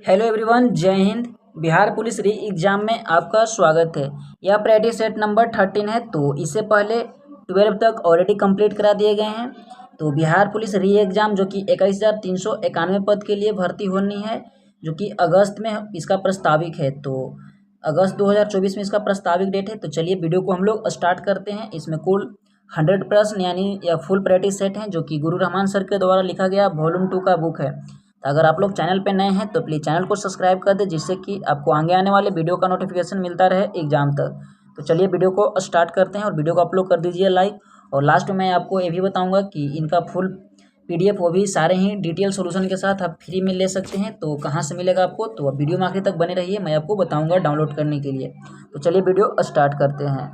Hello everyone, जय Hind. Bihar police री exam में आपका स्वागत है। यह प्रैक्टिस सेट नंबर 13 है। तो इससे पहले 12 तक ऑलरेडी कंप्लीट करा दिए गए हैं। तो बिहार पुलिस री एग्ज़ाम जो कि 21,391 पद के लिए भर्ती होनी है, जो कि अगस्त में इसका प्रस्ताविक है। तो अगस्त 2024 में इसका प्रस्ताविक डेट है। तो चलिए वीडियो को हम लोग स्टार्ट करते हैं। इसमें कुल 100 प्रश्न यानी या फुल प्रैक्टिस सेट हैं, जो कि गुरु रहमान सर के द्वारा लिखा गया वॉल्यूम 2 का बुक है। तो अगर आप लोग चैनल पे नए हैं तो प्लीज़ चैनल को सब्सक्राइब कर दें, जिससे कि आपको आगे आने वाले वीडियो का नोटिफिकेशन मिलता रहे एग्जाम तक। तो चलिए वीडियो को स्टार्ट करते हैं और वीडियो को अपलोड कर दीजिए लाइक। और लास्ट में मैं आपको ये भी बताऊंगा कि इनका फुल PDF वो भी सारे ही डिटेल सोल्यूशन के साथ आप फ्री में ले सकते हैं। तो कहाँ से मिलेगा आपको, तो अब वीडियो में आखिर तक बने रहिए, मैं आपको बताऊँगा डाउनलोड करने के लिए। तो चलिए वीडियो स्टार्ट करते हैं।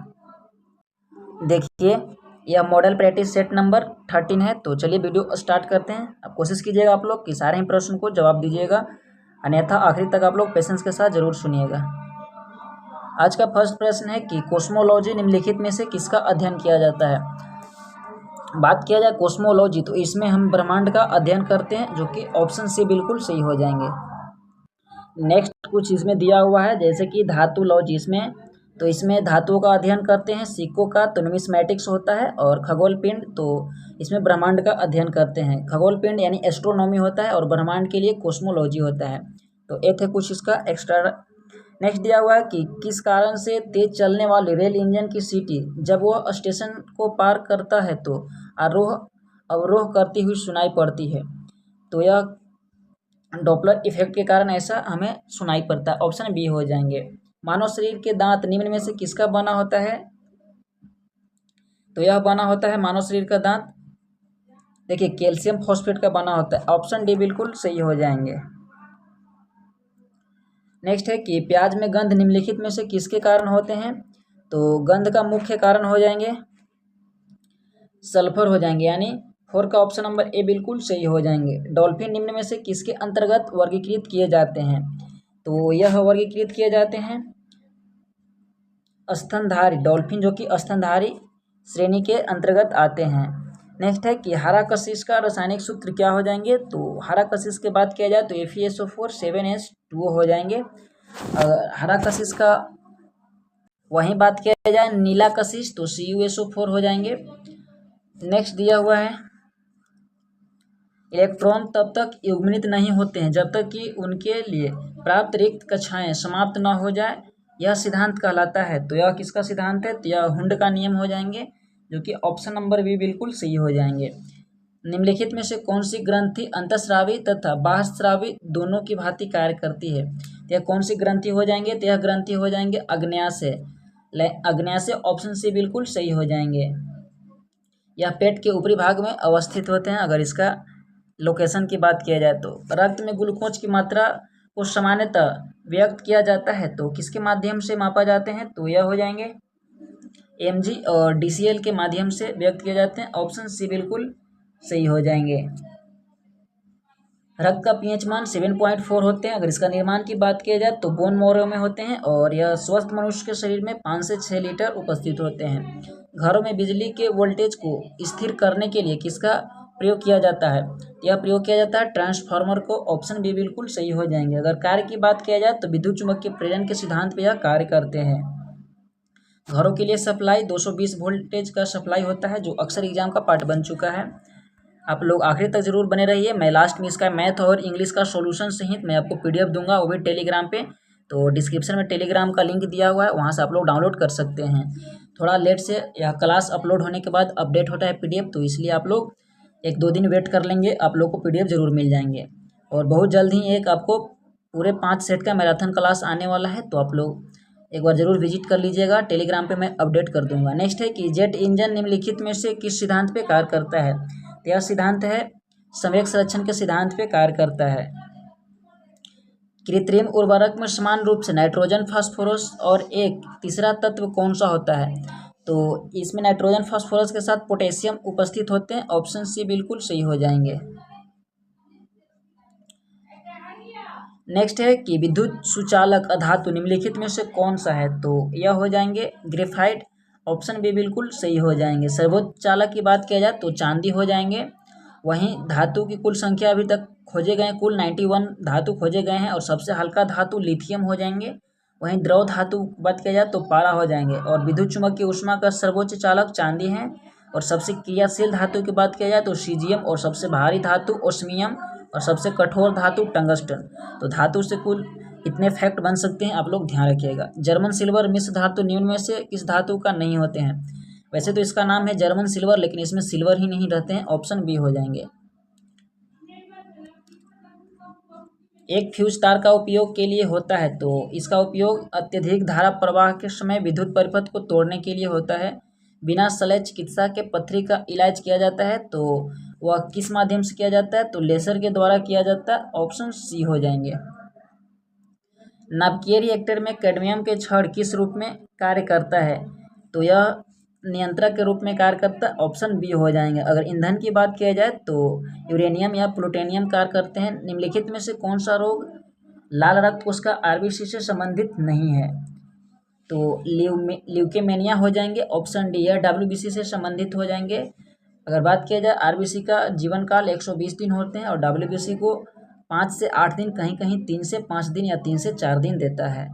देखिए, यह मॉडल प्रैक्टिस सेट नंबर 13 है। तो चलिए वीडियो स्टार्ट करते हैं। अब कोशिश कीजिएगा आप लोग कि सारे ही प्रश्न को जवाब दीजिएगा, अन्यथा आखिरी तक आप लोग पेशेंस के साथ जरूर सुनिएगा। आज का फर्स्ट प्रश्न है कि कोस्मोलॉजी निम्नलिखित में से किसका अध्ययन किया जाता है। बात किया जाए कोस्मोलॉजी, तो इसमें हम ब्रह्मांड का अध्ययन करते हैं, जो कि ऑप्शन सी बिल्कुल सही हो जाएंगे। नेक्स्ट कुछ इसमें दिया हुआ है, जैसे कि धातुलॉजी, इसमें धातुओं का अध्ययन करते हैं। सिक्कों का तो न्यूमिस्मैटिक्स होता है। और खगोल पिंड, तो इसमें ब्रह्मांड का अध्ययन करते हैं। खगोल पिंड यानी एस्ट्रोनॉमी होता है और ब्रह्मांड के लिए कोस्मोलॉजी होता है। तो एक है कुछ इसका एक्स्ट्रा। नेक्स्ट दिया हुआ है कि किस कारण से तेज चलने वाले रेल इंजन की सीटी जब वह स्टेशन को पार करता है तो आरोह अवरोह करती हुई सुनाई पड़ती है। तो यह डॉपलर इफेक्ट के कारण ऐसा हमें सुनाई पड़ता है। ऑप्शन बी हो जाएंगे। मानव शरीर के दांत निम्न में से किसका बना होता है। तो यह बना होता है मानव शरीर का दांत, देखिए, कैल्शियम फॉस्फेट का बना होता है। ऑप्शन डी बिल्कुल सही हो जाएंगे। नेक्स्ट है कि प्याज में गंध निम्नलिखित में से किसके कारण होते हैं। तो गंध का मुख्य कारण हो जाएंगे सल्फर हो जाएंगे, यानी 4 का ऑप्शन नंबर ए बिल्कुल सही हो जाएंगे। डॉल्फिन निम्न में से किसके अंतर्गत वर्गीकृत किए जाते हैं। तो यह वर्गीकृत किए जाते हैं स्तनधारी डॉल्फिन, जो कि स्तनधारी श्रेणी के अंतर्गत आते हैं। नेक्स्ट है कि हरा कशिश का रासायनिक सूत्र क्या हो जाएंगे। तो हरा कशिश की बात किया जाए तो FeSO4 7H2O हो जाएंगे। हरा कशिश का वहीं बात किया जाए नीला कशिश, तो CuSO4 हो जाएंगे। नेक्स्ट दिया हुआ है इलेक्ट्रॉन तब तक युग्मित नहीं होते हैं जब तक कि उनके लिए प्राप्त रिक्त कक्षाएं समाप्त न हो जाए, यह सिद्धांत कहलाता है। तो यह किसका सिद्धांत है। तो यह हुंड का नियम हो जाएंगे, जो कि ऑप्शन नंबर बी बिल्कुल सही हो जाएंगे। निम्नलिखित में से कौन सी ग्रंथि अंतःस्रावी तथा बाह्यस्रावी दोनों की भांति कार्य करती है। तो यह कौन सी ग्रंथि हो जाएंगे। तो यह ग्रंथि हो जाएंगे अग्न्याशय। अग्न्याशय ऑप्शन सी बिल्कुल सही हो जाएंगे। यह पेट के ऊपरी भाग में अवस्थित होते हैं। अगर इसका लोकेशन की बात किया जाए तो रक्त में ग्लूकोज की मात्रा को सामान्यतः व्यक्त किया जाता है, तो किसके माध्यम से मापा जाते हैं। तो यह हो जाएंगे mg और DCL के माध्यम से व्यक्त किए जाते हैं। ऑप्शन सी बिल्कुल सही हो जाएंगे। रक्त का pH मान 7.4 होते हैं। अगर इसका निर्माण की बात किया जाए तो बोन मैरो में होते हैं और यह स्वस्थ मनुष्य के शरीर में 5 से 6 लीटर उपस्थित होते हैं। घरों में बिजली के वोल्टेज को स्थिर करने के लिए किसका प्रयोग किया जाता है। यह प्रयोग किया जाता है ट्रांसफार्मर को। ऑप्शन बी बिल्कुल सही हो जाएंगे। अगर कार्य की बात किया जाए तो विद्युत चुम्बकीय प्रेरण के सिद्धांत पर यह कार्य करते हैं। घरों के लिए सप्लाई 220 वोल्टेज का सप्लाई होता है, जो अक्सर एग्जाम का पार्ट बन चुका है। आप लोग आखिरी तक जरूर बने रहिए। मैं लास्ट में इसका मैथ और इंग्लिश का सॉल्यूशन सहित मैं आपको PDF दूंगा, वो भी टेलीग्राम पे। तो डिस्क्रिप्शन में टेलीग्राम का लिंक दिया हुआ है, वहाँ से आप लोग डाउनलोड कर सकते हैं। थोड़ा लेट से या क्लास अपलोड होने के बाद अपडेट होता है PDF, तो इसलिए आप लोग 1-2 दिन वेट कर लेंगे, आप लोग को PDF जरूर मिल जाएंगे। और बहुत जल्द ही एक आपको पूरे 5 सेट का मैराथन क्लास आने वाला है, तो आप लोग एक बार जरूर विजिट कर लीजिएगा। टेलीग्राम पे मैं अपडेट कर दूंगा। नेक्स्ट है कि जेट इंजन निम्नलिखित में से किस सिद्धांत पे कार्य करता है। तो यह सिद्धांत है संवेग संरक्षण के सिद्धांत पे कार्य करता है। कृत्रिम उर्वरक में समान रूप से नाइट्रोजन, फास्फोरस और एक तीसरा तत्व कौन सा होता है। तो इसमें नाइट्रोजन फास्फोरस के साथ पोटेशियम उपस्थित होते हैं। ऑप्शन सी बिल्कुल सही हो जाएंगे। नेक्स्ट है कि विद्युत सुचालक अधातु निम्नलिखित में से कौन सा है। तो यह हो जाएंगे ग्रेफाइट। ऑप्शन बी बिल्कुल सही हो जाएंगे। सर्वोच्च चालक की बात किया जाए तो चांदी हो जाएंगे। वहीं धातु की कुल संख्या अभी तक खोजे गए कुल 91 धातु खोजे गए हैं और सबसे हल्का धातु लिथियम हो जाएंगे। वहीं द्रव धातु बात किया जाए तो पारा हो जाएंगे और विद्युत चुम्बकीय ऊष्मा का सर्वोच्च चालक चांदी है। और सबसे क्रियाशील धातु की बात किया जाए तो सीजियम और सबसे भारी धातु ओस्मियम और सबसे कठोर धातु टंगस्टन। तो धातु से कुल इतने फैक्ट बन सकते हैं, आप लोग ध्यान रखिएगा। जर्मन सिल्वर मिश्र धातु निम्न में से किस धातु का नहीं होते हैं? वैसे तो इसका नाम है जर्मन सिल्वर, लेकिन इसमें सिल्वर ही नहीं रहते हैं, ऑप्शन बी हो जाएंगे। एक फ्यूज तार का उपयोग के लिए होता है, तो इसका उपयोग अत्यधिक धारा प्रवाह के समय विद्युत परिपथ को तोड़ने के लिए होता है। बिना शल्य चिकित्सा के पथरी का इलाज किया जाता है, तो वह किस माध्यम से किया जाता है? तो लेजर के द्वारा किया जाता है, ऑप्शन सी हो जाएंगे। नाभिकीय रिएक्टर में कैडमियम के छड़ किस रूप में कार्य करता है? तो यह नियंत्रक के रूप में कार्य करता है, ऑप्शन बी हो जाएंगे। अगर ईंधन की बात किया जाए तो यूरेनियम या प्लूटोनियम कार्य करते हैं। निम्नलिखित में से कौन सा रोग लाल रक्त कोशिका का आरबीसी से संबंधित नहीं है? तो ल्यूकेमिया हो जाएंगे, ऑप्शन डी। यह डब्ल्यूबीसी से संबंधित हो जाएंगे। अगर बात किया जाए आरबीसी का जीवन काल 120 दिन होते हैं और डब्ल्यूबीसी को 5 से 8 दिन, कहीं कहीं 3 से 5 दिन या 3 से 4 दिन देता है।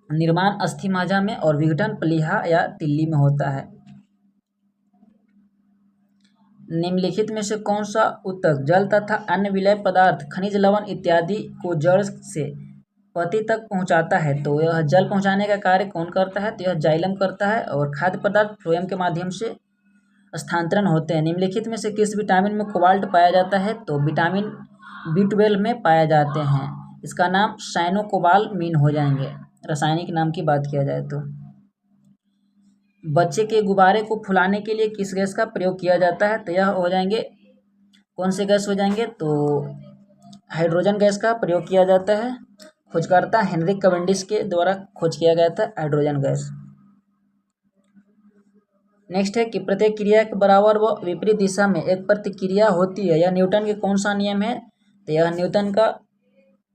निर्माण अस्थि मज्जा में और विघटन प्लीहा या तिल्ली में होता है। निम्नलिखित में से कौन सा ऊतक जल तथा अन्य विलय पदार्थ, खनिज लवण इत्यादि को जड़ से पत्ती तक पहुंचाता है? तो यह जल पहुंचाने का कार्य कौन करता है? तो यह जाइलम करता है। और खाद्य पदार्थ फ्लोएम के माध्यम से स्थानांतरण होते हैं। निम्नलिखित में से किस विटामिन में कोबाल्ट पाया जाता है? तो विटामिन B12 में पाए जाते हैं। इसका नाम साइनोकोबालामीन हो जाएंगे, रासायनिक नाम की बात किया जाए तो। बच्चे के गुब्बारे को फुलाने के लिए किस गैस का प्रयोग किया जाता है? तो यह हो जाएंगे, कौन से गैस हो जाएंगे? तो हाइड्रोजन गैस का प्रयोग किया जाता है। खोजकर्ता हेनरिक कैवेंडिश के द्वारा खोज किया गया था हाइड्रोजन गैस। नेक्स्ट है कि प्रत्येक क्रिया के बराबर व विपरीत दिशा में एक प्रतिक्रिया होती है, यह न्यूटन के कौन सा नियम है? तो यह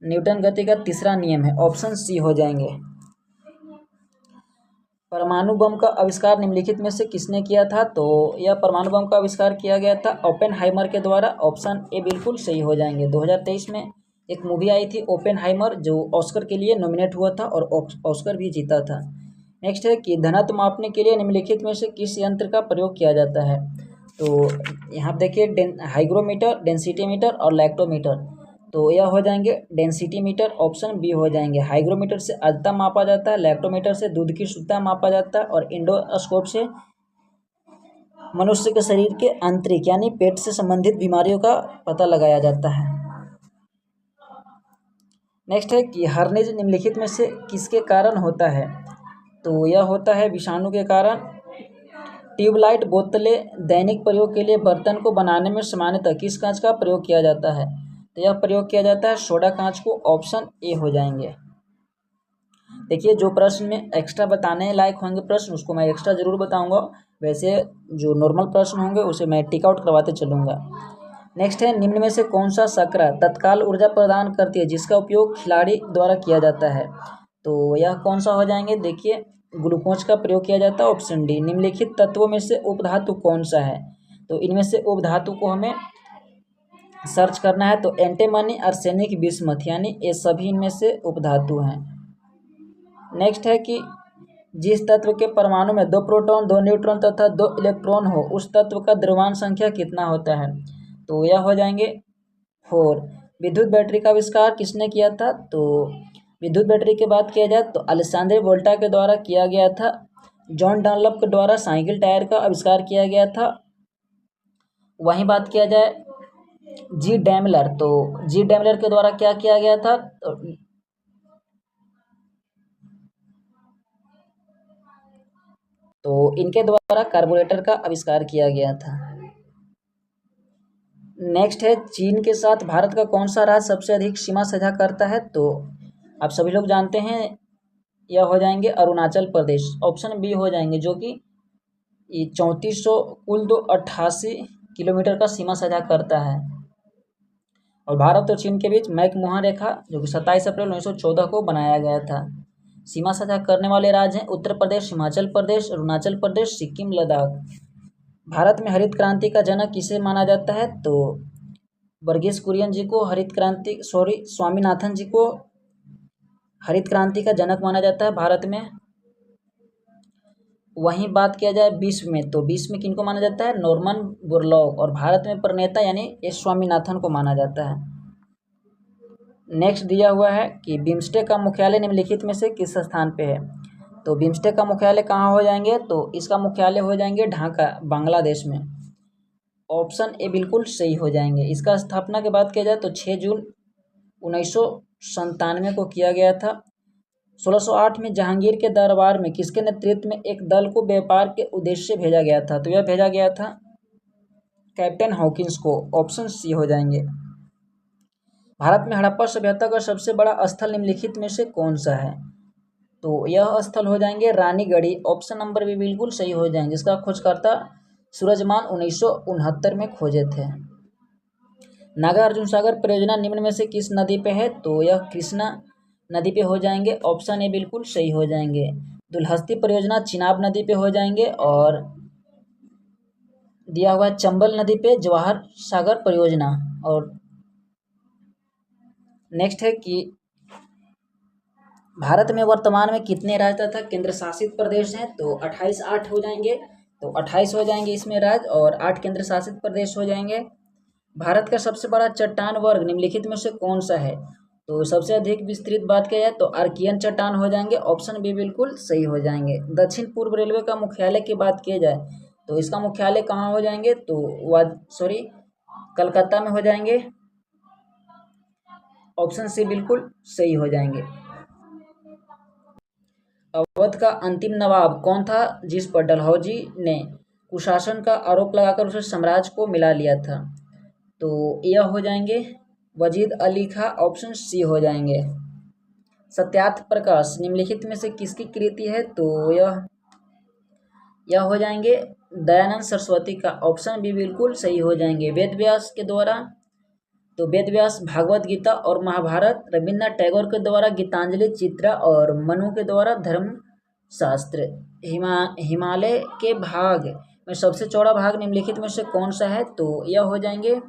न्यूटन गति का तीसरा नियम है, ऑप्शन सी हो जाएंगे। परमाणु बम का आविष्कार निम्नलिखित में से किसने किया था? तो यह परमाणु बम का आविष्कार किया गया था ओपेनहाइमर के द्वारा, ऑप्शन ए बिल्कुल सही हो जाएंगे। 2023 में एक मूवी आई थी ओपेनहाइमर, जो ऑस्कर के लिए नॉमिनेट हुआ था और ऑस्कर भी जीता था। नेक्स्ट है कि घनत्व मापने के लिए निम्नलिखित में से किस यंत्र का प्रयोग किया जाता है? तो यहाँ देखिए हाइग्रोमीटर, डेंसिटी मीटर और लैक्टोमीटर। तो यह हो जाएंगे डेंसिटी मीटर, ऑप्शन बी हो जाएंगे। हाइग्रोमीटर से आर्द्रता मापा जाता है, लैक्टोमीटर से दूध की शुद्धता मापा जाता है और इंडोस्कोप से मनुष्य के शरीर के आंतरिक यानी पेट से संबंधित बीमारियों का पता लगाया जाता है। नेक्स्ट है कि हर्निज निम्नलिखित में से किसके कारण होता है? तो यह होता है विषाणु के कारण। ट्यूबलाइट बोतलें दैनिक प्रयोग के लिए बर्तन को बनाने में सामान्यतः किस कांच का प्रयोग किया जाता है? तो यह प्रयोग किया जाता है सोडा कांच को, ऑप्शन ए हो जाएंगे। देखिए, जो प्रश्न में एक्स्ट्रा बताने लायक होंगे प्रश्न, उसको मैं एक्स्ट्रा जरूर बताऊंगा। वैसे जो नॉर्मल प्रश्न होंगे उसे मैं टिक आउट करवाते चलूँगा। नेक्स्ट है, निम्न में से कौन सा शर्करा तत्काल ऊर्जा प्रदान करती है जिसका उपयोग खिलाड़ी द्वारा किया जाता है? तो यह कौन सा हो जाएंगे? देखिए, ग्लूकोज का प्रयोग किया जाता है, ऑप्शन डी। निम्नलिखित तत्वों में से उपधातु कौन सा है? तो इनमें से उपधातु को हमें सर्च करना है। तो एंटीमनी, आर्सेनिक, बिस्मथ, यानी ये सभी इनमें से उपधातु हैं। नेक्स्ट है कि जिस तत्व के परमाणु में 2 प्रोटॉन 2 न्यूट्रॉन तथा 2 इलेक्ट्रॉन हो, उस तत्व का द्रव्यमान संख्या कितना होता है? तो यह हो जाएंगे 4। विद्युत बैटरी का आविष्कार किसने किया था? तो विद्युत बैटरी की बात किया जाए तो अलेक्जेंडर वोल्टा के द्वारा किया गया था। जॉन डनलप के द्वारा साइकिल टायर का आविष्कार किया गया था। वहीं बात किया जाए जी डैमलर, तो जी डैमलर के द्वारा क्या किया गया था? तो इनके द्वारा कार्बोरेटर का आविष्कार किया गया था। नेक्स्ट है, चीन के साथ भारत का कौन सा राज्य सबसे अधिक सीमा साझा करता है? तो आप सभी लोग जानते हैं, यह हो जाएंगे अरुणाचल प्रदेश, ऑप्शन बी हो जाएंगे, जो कि 3400 कुल 288 किलोमीटर का सीमा साझा करता है। और भारत और चीन के बीच मैकमोहन रेखा, जो कि 27 अप्रैल 1914 को बनाया गया था। सीमा साझा करने वाले राज्य हैं उत्तर प्रदेश, हिमाचल प्रदेश, अरुणाचल प्रदेश, सिक्किम, लद्दाख। भारत में हरित क्रांति का जनक किसे माना जाता है? तो वर्गीस कुरियन जी को स्वामीनाथन जी को हरित क्रांति का जनक माना जाता है भारत में। वहीं बात किया जाए विश्व में, तो विश्व में किनको माना जाता है? Norman Borlaug. और भारत में प्रणेता यानी एस स्वामीनाथन को माना जाता है। नेक्स्ट दिया हुआ है कि बिम्स्टेक का मुख्यालय निम्नलिखित में से किस स्थान पे है? तो बिम्स्टेक का मुख्यालय कहाँ हो जाएंगे? तो इसका मुख्यालय हो जाएंगे ढाका, बांग्लादेश में। ऑप्शन ए बिल्कुल सही हो जाएंगे। इसका स्थापना की बात किया जाए तो 6 जून 1997 को किया गया था। 1608 में जहांगीर के दरबार में किसके नेतृत्व में एक दल को व्यापार के उद्देश्य से भेजा गया था? तो यह भेजा गया था कैप्टन हॉकिंस को। ऑप्शन सी हो जाएंगे। भारत में हड़प्पा सभ्यता का सबसे बड़ा स्थल निम्नलिखित में से कौन सा है? तो यह स्थल हो जाएंगे रानीगढ़ी। ऑप्शन नंबर भी बिल्कुल सही हो जाएंगे, जिसका खोजकर्ता सूरजमान 1969 में खोजे थे। नागार्जुन सागर परियोजना निम्न में से किस नदी पे है? तो यह कृष्णा नदी पे हो जाएंगे। ऑप्शन ए बिल्कुल सही हो जाएंगे। दुलहस्ती परियोजना चिनाब नदी पे हो जाएंगे। और दिया हुआ चंबल नदी पे जवाहर सागर परियोजना। और नेक्स्ट है कि भारत में वर्तमान में कितने राज्य तथा केंद्र शासित प्रदेश हैं? तो 28 8 हो जाएंगे। तो 28 हो जाएंगे इसमें राज्य और 8 केंद्र शासित प्रदेश हो जाएंगे। भारत का सबसे बड़ा चट्टान वर्ग निम्नलिखित में से कौन सा है? तो सबसे अधिक विस्तृत बात किया जाए तो आर्कियन चट्टान हो जाएंगे। ऑप्शन बी बिल्कुल सही हो जाएंगे। दक्षिण पूर्व रेलवे का मुख्यालय की बात की जाए तो इसका मुख्यालय कहाँ हो जाएंगे? तो कलकत्ता में हो जाएंगे। ऑप्शन सी बिल्कुल सही हो जाएंगे। अवध का अंतिम नवाब कौन था जिस पर डलहौजी ने कुशासन का आरोप लगाकर उसे साम्राज्य को मिला लिया था? तो यह हो जाएंगे वजीद अली खां। ऑप्शन सी हो जाएंगे। सत्यार्थ प्रकाश निम्नलिखित में से किसकी कृति है? तो यह हो जाएंगे दयानंद सरस्वती का। ऑप्शन बी बिल्कुल सही हो जाएंगे। वेद व्यास के द्वारा, तो वेद व्यास भागवत गीता और महाभारत, रविन्द्रनाथ टैगोर के द्वारा गीतांजलि, चित्रा और मनु के द्वारा धर्म शास्त्र। हिमालय के भाग में सबसे चौड़ा भाग निम्नलिखित में से कौन सा है? तो यह हो जाएंगे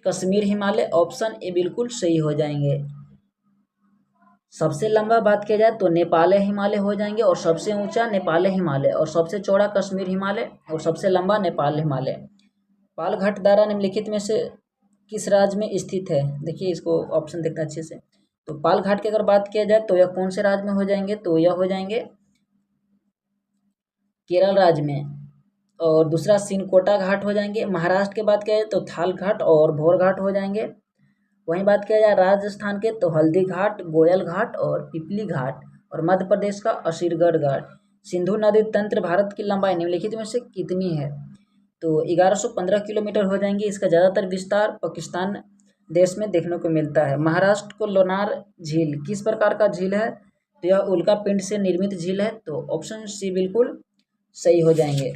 कश्मीर हिमालय। ऑप्शन ए बिल्कुल सही हो जाएंगे। सबसे लंबा बात किया जाए तो नेपाल हिमालय हो जाएंगे। और सबसे ऊंचा नेपाल हिमालय, और सबसे चौड़ा कश्मीर हिमालय, और सबसे लंबा नेपाल हिमालय। पालघाट दारा निम्नलिखित में से किस राज्य में स्थित है? देखिए इसको ऑप्शन देखना अच्छे से। तो पालघाट की अगर बात किया जाए तो यह कौन से राज्य में हो जाएंगे? तो यह हो जाएंगे केरल राज्य में। और दूसरा सिनकोटा घाट हो जाएंगे। महाराष्ट्र की बात किया जाए तो थाल घाट और भोर घाट हो जाएंगे। वहीं बात किया जाए राजस्थान के तो हल्दी घाट, गोयल घाट और पिपली घाट। और मध्य प्रदेश का असीरगढ़ घाट। सिंधु नदी तंत्र भारत की लंबाई निम्नलिखित में से कितनी है? तो 1115 किलोमीटर हो जाएंगी। इसका ज़्यादातर विस्तार पाकिस्तान देश में देखने को मिलता है। महाराष्ट्र को लोनार झील किस प्रकार का झील है? तो यह उल्का पिंड से निर्मित झील है। तो ऑप्शन सी बिल्कुल सही हो जाएंगे।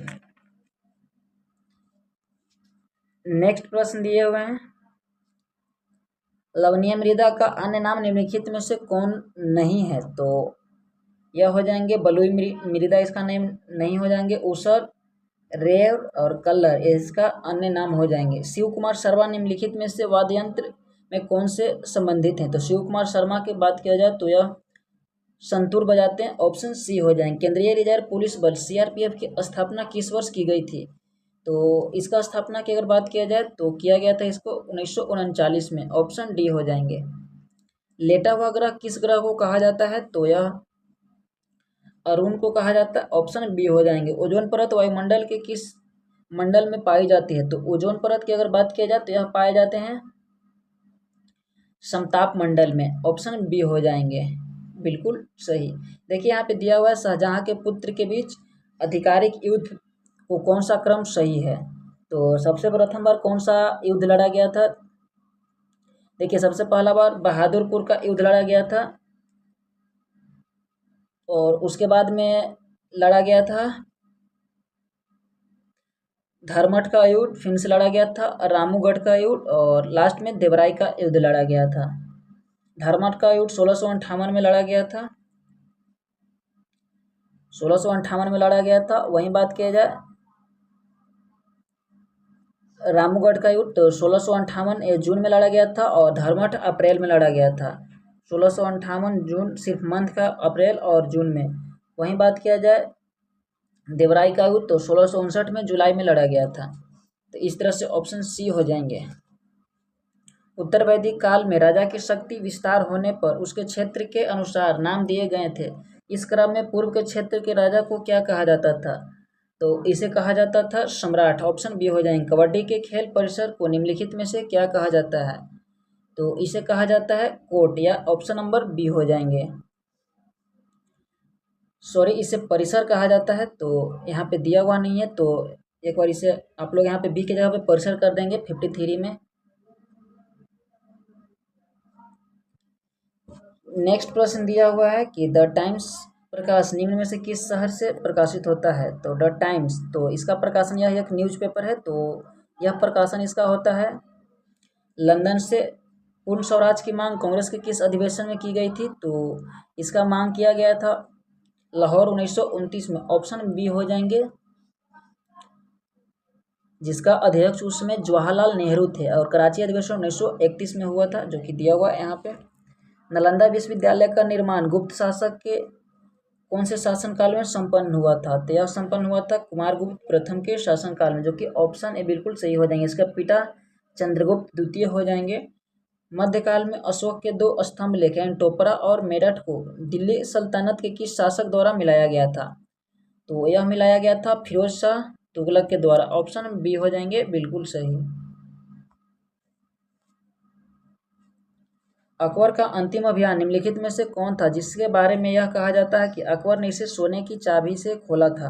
नेक्स्ट प्रश्न दिए हुए हैं, लवणीय मृदा का अन्य नाम निम्नलिखित में से कौन नहीं है? तो यह हो जाएंगे बलुई मृदा, इसका नेम नहीं हो जाएंगे। ऊसर, रेव और कलर इसका अन्य नाम हो जाएंगे। शिव कुमार शर्मा निम्नलिखित में से वाद्य यंत्र में कौन से संबंधित हैं? तो शिव कुमार शर्मा की बात किया जाए तो यह संतूर बजाते हैं। ऑप्शन सी हो जाएंगे। केंद्रीय रिजर्व पुलिस बल सीआरपीएफ की स्थापना किस वर्ष की गई थी? तो इसका स्थापना की अगर बात किया जाए तो किया गया था इसको 1939 में। ऑप्शन डी हो जाएंगे। लेटा हुआ ग्रह किस ग्रह को कहा जाता है? तो यह अरुण को कहा जाता है। ऑप्शन बी हो जाएंगे। ओजोन परत वायुमंडल के किस मंडल में पाई जाती है? तो ओजोन परत की अगर बात किया जाए तो यह पाए जाते हैं समताप मंडल में। ऑप्शन बी हो जाएंगे बिल्कुल सही। देखिए यहाँ पे दिया हुआ है शाहजहां के पुत्र के बीच आधिकारिक युद्ध को कौन सा क्रम सही है? तो सबसे प्रथम बार कौन सा युद्ध लड़ा गया था? देखिए सबसे पहला बार बहादुरपुर का युद्ध लड़ा गया था। और उसके बाद में लड़ा गया था धर्मठ का युद्ध, फिर से लड़ा गया था रामूगढ़ का युद्ध, और लास्ट में देवराई का युद्ध लड़ा गया था। धर्मठ का युद्ध 1658 में लड़ा गया था। 1658 में लड़ा गया था। वहीं बात किया जाए रामूगढ़ का युद्ध तो 1658 जून में लड़ा गया था और धर्मठ अप्रैल में लड़ा गया था। 1658 जून सिर्फ मंथ का, अप्रैल और जून में। वहीं बात किया जाए देवराई का युद्ध तो 1659 में जुलाई में लड़ा गया था। तो इस तरह से ऑप्शन सी हो जाएंगे। उत्तर वैदिक काल में राजा की शक्ति विस्तार होने पर उसके क्षेत्र के अनुसार नाम दिए गए थे। इस क्रम में पूर्व के क्षेत्र के राजा को क्या कहा जाता था? तो इसे कहा जाता था सम्राट। ऑप्शन बी हो जाएंगे। कबड्डी के खेल परिसर को निम्नलिखित में से क्या कहा जाता है? तो इसे कहा जाता है कोर्ट, या ऑप्शन नंबर बी हो जाएंगे। सॉरी, इसे परिसर कहा जाता है, तो यहाँ पे दिया हुआ नहीं है, तो एक बार इसे आप लोग यहाँ पे बी की जगह पे परिसर कर देंगे 53 में। नेक्स्ट प्रश्न दिया हुआ है कि द टाइम्स प्रकाश निम्न में से किस शहर से प्रकाशित होता है? तो द टाइम्स, तो इसका प्रकाशन, यह एक न्यूज़पेपर है, तो यह प्रकाशन इसका होता है लंदन से। पूर्ण स्वराज की मांग कांग्रेस के किस अधिवेशन में की गई थी? तो इसका मांग किया गया था लाहौर 1929 में। ऑप्शन बी हो जाएंगे, जिसका अध्यक्ष उस समय जवाहरलाल नेहरू थे। और कराची अधिवेशन 1931 में हुआ था, जो कि दिया हुआ है यहाँ पे। नालंदा विश्वविद्यालय का निर्माण गुप्त शासक के कौन से शासनकाल में संपन्न हुआ था? तो यह संपन्न हुआ था कुमारगुप्त प्रथम के शासनकाल में, जो कि ऑप्शन ए बिल्कुल सही हो जाएंगे। इसका पिता चंद्रगुप्त द्वितीय हो जाएंगे। मध्यकाल में अशोक के दो स्तंभ लेख यानी टोपरा और मेरठ को दिल्ली सल्तनत के किस शासक द्वारा मिलाया गया था? तो यह मिलाया गया था फिरोज शाह तुगलक के द्वारा। ऑप्शन बी हो जाएंगे बिल्कुल सही। अकबर का अंतिम अभियान निम्नलिखित में से कौन था, जिसके बारे में यह कहा जाता है कि अकबर ने इसे सोने की चाबी से खोला था?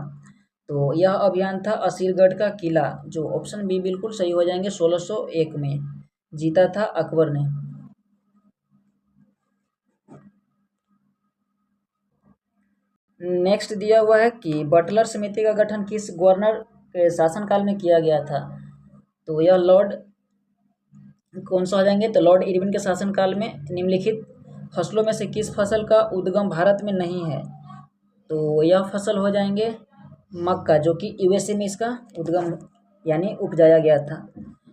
तो यह अभियान था असीरगढ़ का किला, जो ऑप्शन बी बिल्कुल सही हो जाएंगे। 1601 में जीता था अकबर ने। नेक्स्ट दिया हुआ है कि बटलर समिति का गठन किस गवर्नर के शासनकाल में किया गया था? तो यह लॉर्ड कौन सा हो जाएंगे? तो लॉर्ड इरविन के शासनकाल में। निम्नलिखित फसलों में से किस फसल का उद्गम भारत में नहीं है? तो यह फसल हो जाएंगे मक्का, जो कि यूएसए में इसका उद्गम यानी उपजाया गया था।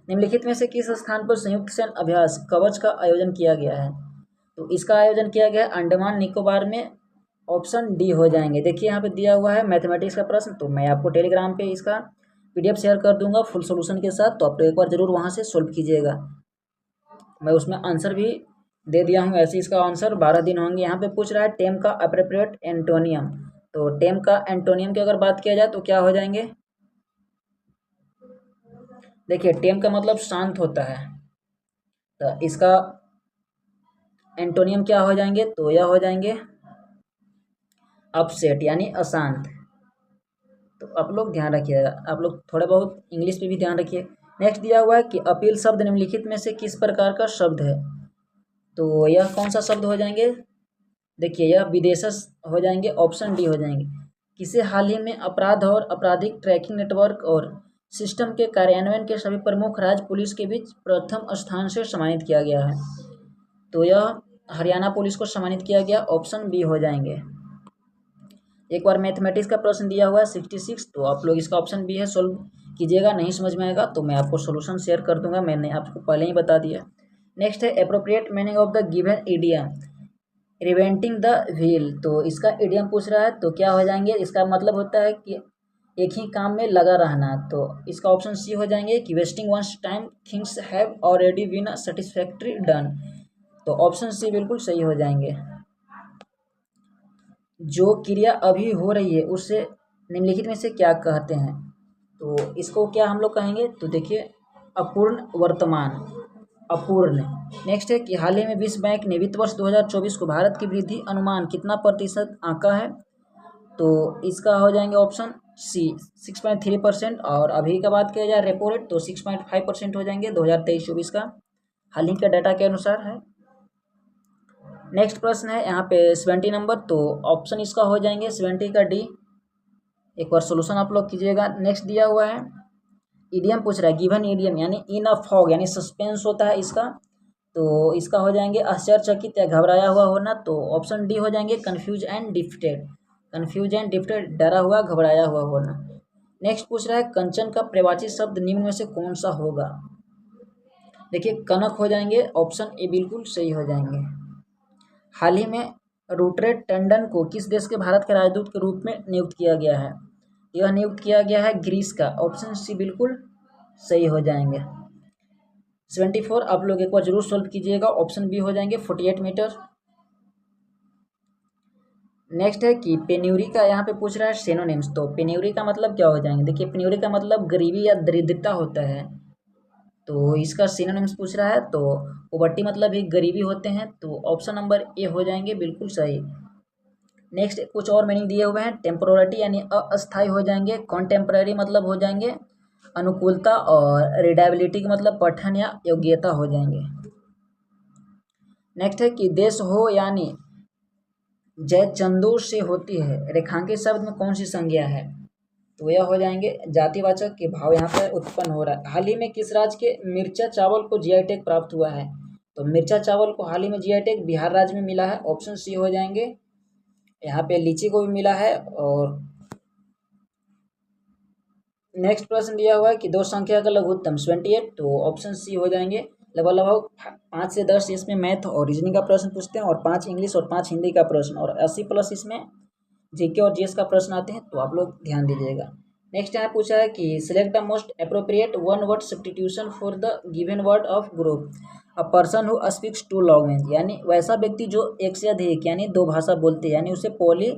निम्नलिखित में से किस स्थान पर संयुक्त सैन्य अभ्यास कवच का आयोजन किया गया है? तो इसका आयोजन किया गया है अंडमान निकोबार में। ऑप्शन डी हो जाएंगे। देखिए यहाँ पे दिया हुआ है मैथमेटिक्स का प्रश्न, तो मैं आपको टेलीग्राम पे इसका पीडीएफ शेयर कर दूंगा फुल सॉल्यूशन के साथ, तो आप तो एक बार जरूर वहाँ से सोल्व कीजिएगा। मैं उसमें आंसर भी दे दिया हूँ। ऐसे इसका आंसर 12 दिन होंगे। यहाँ पे पूछ रहा है टेम का अप्रोप्रिएट एंटोनियम। तो टेम का एंटोनियम की अगर बात किया जाए तो क्या हो जाएंगे? देखिए टेम का मतलब शांत होता है, तो इसका एंटोनियम क्या हो जाएंगे? तो यह हो जाएंगे अपसेट यानी अशांत। तो आप लोग ध्यान रखिएगा, आप लोग थोड़ा बहुत इंग्लिश पे भी ध्यान रखिए। नेक्स्ट दिया हुआ है कि अपील शब्द निम्नलिखित में से किस प्रकार का शब्द है? तो यह कौन सा शब्द हो जाएंगे? देखिए यह विदेशस हो जाएंगे। ऑप्शन डी हो जाएंगे। किसे हाल ही में अपराध और आपराधिक ट्रैकिंग नेटवर्क और सिस्टम के कार्यान्वयन के सभी प्रमुख राज्य पुलिस के बीच प्रथम स्थान से सम्मानित किया गया है? तो यह हरियाणा पुलिस को सम्मानित किया गया। ऑप्शन बी हो जाएंगे। एक बार मैथमेटिक्स का प्रश्न दिया हुआ है 66, तो आप लोग इसका ऑप्शन बी है सोल्व कीजिएगा। नहीं समझ में आएगा तो मैं आपको सोल्यूशन शेयर कर दूंगा, मैंने आपको पहले ही बता दिया। नेक्स्ट है appropriate meaning of the given idiom reinventing the wheel. तो इसका इडियम पूछ रहा है, तो क्या हो जाएंगे? इसका मतलब होता है कि एक ही काम में लगा रहना। तो इसका ऑप्शन सी हो जाएंगे कि wasting once time things have already been satisfactory done. तो ऑप्शन सी बिल्कुल सही हो जाएंगे। जो क्रिया अभी हो रही है उसे निम्नलिखित में से क्या कहते हैं? तो इसको क्या हम लोग कहेंगे? तो देखिए अपूर्ण वर्तमान, अपूर्ण। नेक्स्ट है कि हाल ही में विश्व बैंक ने वित्त वर्ष 2024 को भारत की वृद्धि अनुमान कितना प्रतिशत आंका है? तो इसका हो जाएंगे ऑप्शन सी 6.3%। और अभी का बात किया जाए रेपो रेट तो 6.5% हो जाएंगे 2023-24 का हाल ही का डाटा के अनुसार है। नेक्स्ट प्रश्न है यहाँ पे 70 नंबर, तो ऑप्शन इसका हो जाएंगे 70 का डी। एक बार सोल्यूशन आप लोग कीजिएगा। नेक्स्ट दिया हुआ है इडियम पूछ रहा है गिवन इडियम यानी इन अ फॉग यानी सस्पेंस होता है इसका। तो इसका हो जाएंगे आश्चर्यचकित या घबराया हुआ होना। तो ऑप्शन डी हो जाएंगे confuse and defeated. Confuse and defeated, डरा हुआ घबराया हुआ होना। नेक्स्ट पूछ रहा है कंचन का प्रवाची शब्द निम्न में से कौन सा होगा। देखिए कनक हो जाएंगे, ऑप्शन ए बिल्कुल सही हो जाएंगे। हाल ही में रूटरेट टंडन को किस देश के भारत के राजदूत के रूप में नियुक्त किया गया है। यह नियुक्त किया गया है ग्रीस का, ऑप्शन सी बिल्कुल सही हो जाएंगे। 74 आप लोग एक बार जरूर सॉल्व कीजिएगा, ऑप्शन बी हो जाएंगे 48 मीटर। नेक्स्ट है कि पेन्यूरी का यहाँ पे पूछ रहा है सिनोनिम्स, तो पेन्यूरी का मतलब क्या हो जाएंगे। देखिए पेन्यूरी का मतलब गरीबी या दरिद्रता होता है, तो इसका सिनोनिम्स पूछ रहा है, तो पोवर्टी मतलब ही गरीबी होते हैं, तो ऑप्शन नंबर ए हो जाएंगे बिल्कुल सही। नेक्स्ट कुछ और मीनिंग दिए हुए हैं, टेम्पोररी यानी अस्थायी हो जाएंगे, कॉन्टेम्पररी मतलब हो जाएंगे अनुकूलता, और रिडायबिलिटी का मतलब पठन या योग्यता हो जाएंगे। नेक्स्ट है कि देश हो यानी जय चंदोर से होती है, रेखांकित शब्द में कौन सी संज्ञा है, तो यह हो जाएंगे जातिवाचक के भाव यहाँ पर उत्पन्न हो रहा है। हाल ही में किस राज्य के मिर्चा चावल को जीआई टैग प्राप्त हुआ है, तो मिर्चा चावल को हाल ही में जीआई टैग बिहार राज्य में मिला है, ऑप्शन सी हो जाएंगे। यहाँ पे लीची को भी मिला है। और नेक्स्ट प्रश्न दिया हुआ है कि दो संख्या का लघुत्तम 28, तो ऑप्शन सी हो जाएंगे। लगभग 5 से 10 इसमें मैथ और रीजनिंग का प्रश्न पूछते हैं, और 5 इंग्लिश और 5 हिंदी का प्रश्न, और 80+ इसमें जीके और जीएस का प्रश्न आते हैं, तो आप लोग ध्यान दीजिएगा। नेक्स्ट यहाँ पूछा है कि select the most appropriate one word substitution for the given word of group, a person who speaks two language, यानी वैसा व्यक्ति जो एक से अधिक यानी 2 भाषा बोलते हैं, यानी उसे पॉली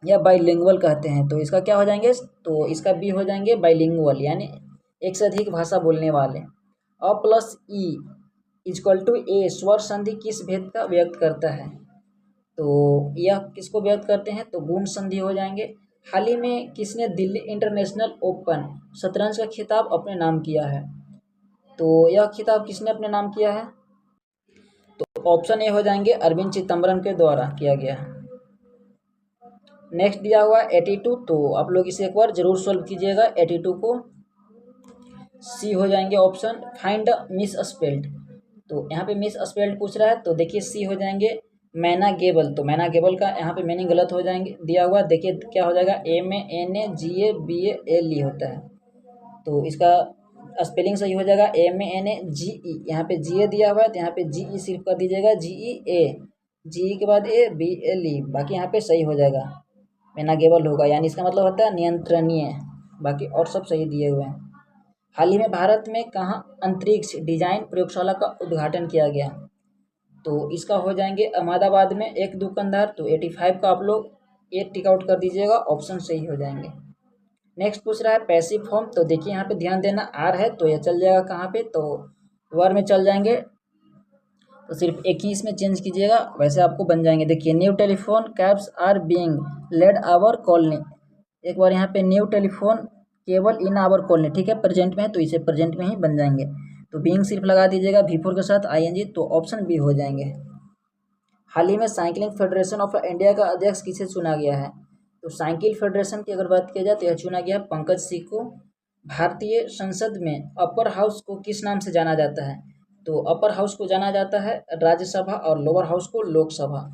या बाइलिंगुअल कहते हैं, तो इसका क्या हो जाएंगे, तो इसका बी हो जाएंगे बाइलिंगुअल, यानी एक से अधिक भाषा बोलने वाले। अ प्लस ई इक्वल टू ए स्वर संधि किस भेद का व्यक्त करता है, तो यह किसको व्यक्त करते हैं, तो गुण संधि हो जाएंगे। हाल ही में किसने दिल्ली इंटरनेशनल ओपन शतरंज का खिताब अपने नाम किया है, तो यह खिताब किसने अपने नाम किया है, तो ऑप्शन ए हो जाएंगे अरविंद चिदम्बरम के द्वारा किया गया है। नेक्स्ट दिया हुआ 82, तो आप लोग इसे एक बार जरूर सॉल्व कीजिएगा। 82 को सी हो जाएंगे ऑप्शन। फाइंड मिस स्पेल्ड, तो यहाँ पे मिस स्पेल्ड पूछ रहा है, तो देखिए सी हो जाएंगे मैना गेबल, तो मैना गेबल का यहाँ पे मीनिंग गलत हो जाएंगे दिया हुआ। देखिए क्या हो जाएगा, MANAGABALE होता है, तो इसका स्पेलिंग सही हो जाएगा MANAGE। यहाँ पे GA दिया हुआ है, तो यहाँ पे GE सिर्फ कर दीजिएगा, GEA, GE के बाद ABLE, बाकी यहाँ पे सही हो जाएगा मैनागेबल होगा, यानी इसका मतलब होता है नियंत्रणीय। बाकी और सब सही दिए हुए हैं। हाल ही में भारत में कहाँ अंतरिक्ष डिजाइन प्रयोगशाला का उद्घाटन किया गया, तो इसका हो जाएंगे अहमदाबाद में। एक दुकानदार, तो 85 का आप लोग 8 टिक आउट कर दीजिएगा, ऑप्शन सही हो जाएंगे। नेक्स्ट पूछ रहा है पैसिव फॉर्म, तो देखिए यहाँ पे ध्यान देना, आर है तो यह चल जाएगा कहाँ पे, तो वर में चल जाएंगे, तो सिर्फ 21 में चेंज कीजिएगा, वैसे आपको बन जाएंगे। देखिए new telephone cabs are being laid our colony, एक बार यहाँ पे new telephone cable in our colony, ठीक है प्रेजेंट में है, तो इसे प्रेजेंट में ही बन जाएंगे, तो बीइंग सिर्फ लगा दीजिएगा V4 के साथ ING, तो ऑप्शन बी हो जाएंगे। हाल ही में साइकिलिंग फेडरेशन ऑफ इंडिया का अध्यक्ष किसे चुना गया है, तो साइकिल फेडरेशन की अगर बात की जाए तो यह चुना गया है पंकज सिंह को। भारतीय संसद में अपर हाउस को किस नाम से जाना जाता है, तो अपर हाउस को जाना जाता है राज्यसभा, और लोअर हाउस को लोकसभा,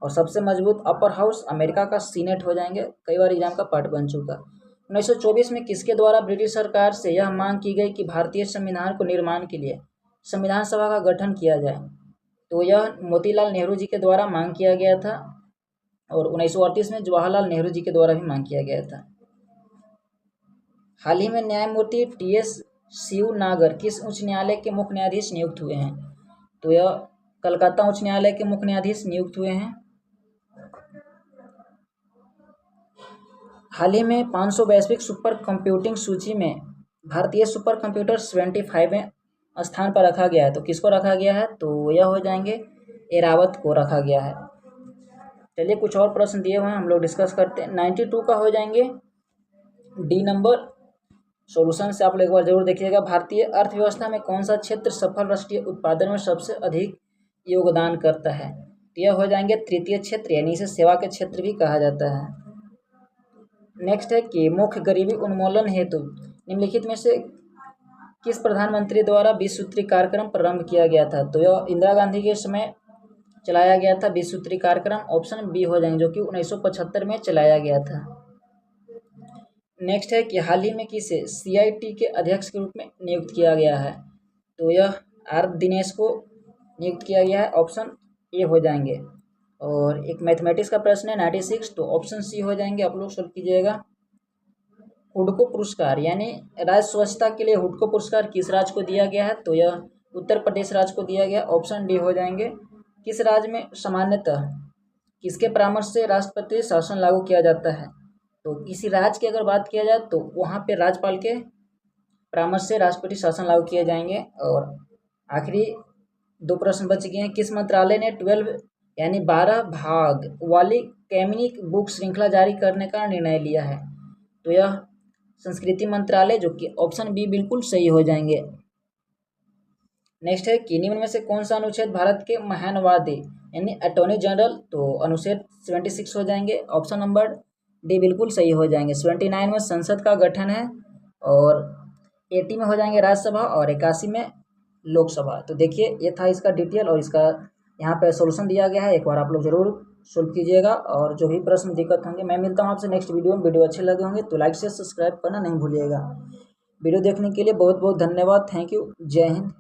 और सबसे मजबूत अपर हाउस अमेरिका का सीनेट हो जाएंगे, कई बार एग्जाम का पार्ट बन चुका। 1924 में किसके द्वारा ब्रिटिश सरकार से यह मांग की गई कि भारतीय संविधान को निर्माण के लिए संविधान सभा का गठन किया जाए, तो यह मोतीलाल नेहरू जी के द्वारा मांग किया गया था, और 1938 में जवाहरलाल नेहरू जी के द्वारा भी मांग किया गया था। हाल ही में न्यायमूर्ति TS शिवनागर किस उच्च न्यायालय के मुख्य न्यायाधीश नियुक्त हुए हैं, तो यह कलकत्ता उच्च न्यायालय के मुख्य न्यायाधीश नियुक्त हुए हैं। हाल ही में 500 वैश्विक सुपर कंप्यूटिंग सूची में भारतीय सुपर कंप्यूटर 75वें स्थान पर रखा गया है, तो किसको रखा गया है, तो यह हो जाएंगे एरावत को रखा गया है। चलिए कुछ और प्रश्न दिए हुए हैं, हम लोग डिस्कस करते हैं। 92 का हो जाएंगे डी नंबर, सॉल्यूशन से आप लोग एक बार जरूर देखिएगा। भारतीय अर्थव्यवस्था में कौन सा क्षेत्र सफल राष्ट्रीय उत्पादन में सबसे अधिक योगदान करता है, तो यह हो जाएंगे तृतीय क्षेत्र, यानी इसे सेवा के क्षेत्र भी कहा जाता है। नेक्स्ट है कि मुख्य गरीबी उन्मूलन हेतु निम्नलिखित में से किस प्रधानमंत्री द्वारा 20 सूत्री कार्यक्रम प्रारंभ किया गया था, तो यह इंदिरा गांधी के समय चलाया गया था 20 सूत्री कार्यक्रम, ऑप्शन बी हो जाएंगे, जो कि 1975 में चलाया गया था। नेक्स्ट है कि हाल ही में किसे CIT के अध्यक्ष के रूप में नियुक्त किया गया है, तो यह आर दिनेश को नियुक्त किया गया है, ऑप्शन ए हो जाएंगे। और एक मैथमेटिक्स का प्रश्न है 96, तो ऑप्शन सी हो जाएंगे, आप लोग सोल्व कीजिएगा। हुडको पुरस्कार यानी राज्य स्वच्छता के लिए हुडको पुरस्कार किस राज्य को दिया गया है, तो यह उत्तर प्रदेश राज्य को दिया गया, ऑप्शन डी हो जाएंगे। किस राज्य में सामान्यतः किसके परामर्श से राष्ट्रपति शासन लागू किया जाता है, तो किसी राज्य की अगर बात किया जाए तो वहाँ पे राज्यपाल के परामर्श से राष्ट्रपति शासन लागू किए जाएंगे। और आखिरी 2 प्रश्न बच गए हैं। किस मंत्रालय ने 12 यानी 12 भाग वाली कैमिनिक बुक श्रृंखला जारी करने का निर्णय लिया है, तो यह संस्कृति मंत्रालय, जो कि ऑप्शन बी बिल्कुल सही हो जाएंगे। नेक्स्ट है कि निम्न में से कौन सा अनुच्छेद भारत के महानवादी यानी अटॉर्नी जनरल, तो अनुच्छेद 76 हो जाएंगे, ऑप्शन नंबर डी बिल्कुल सही हो जाएंगे। 79 में संसद का गठन है, और 80 में हो जाएंगे राज्यसभा, और 81 में लोकसभा। तो देखिए ये था इसका डिटेल, और इसका यहाँ पे सोल्यूशन दिया गया है, एक बार आप लोग जरूर सोल्व कीजिएगा। और जो भी प्रश्न दिक्कत होंगे, मैं मिलता हूँ आपसे नेक्स्ट वीडियो में। वीडियो अच्छे लगे होंगे तो लाइक से सब्सक्राइब करना नहीं भूलिएगा। वीडियो देखने के लिए बहुत बहुत धन्यवाद। Thank you. जय हिंद।